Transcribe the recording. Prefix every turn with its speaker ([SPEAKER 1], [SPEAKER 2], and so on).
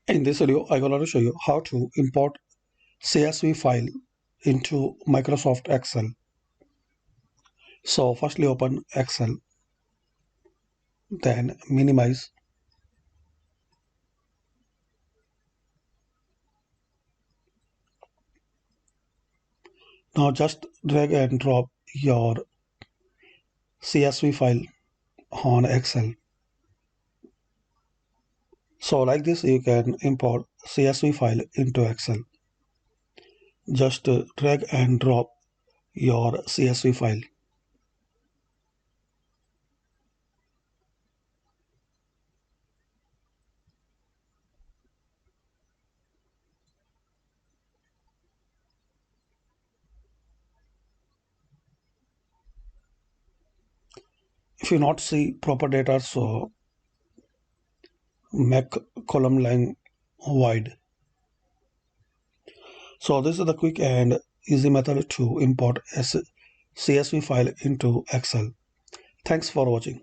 [SPEAKER 1] In this video, I'm going to show you how to import CSV file into Microsoft Excel. So firstly open Excel, then minimize. Now just drag and drop your CSV file on Excel. So like this, you can import CSV file into Excel. Just drag and drop your CSV file. If you not see proper data, so make column line wide. So this is the quick and easy method to import a CSV file into Excel. Thanks for watching.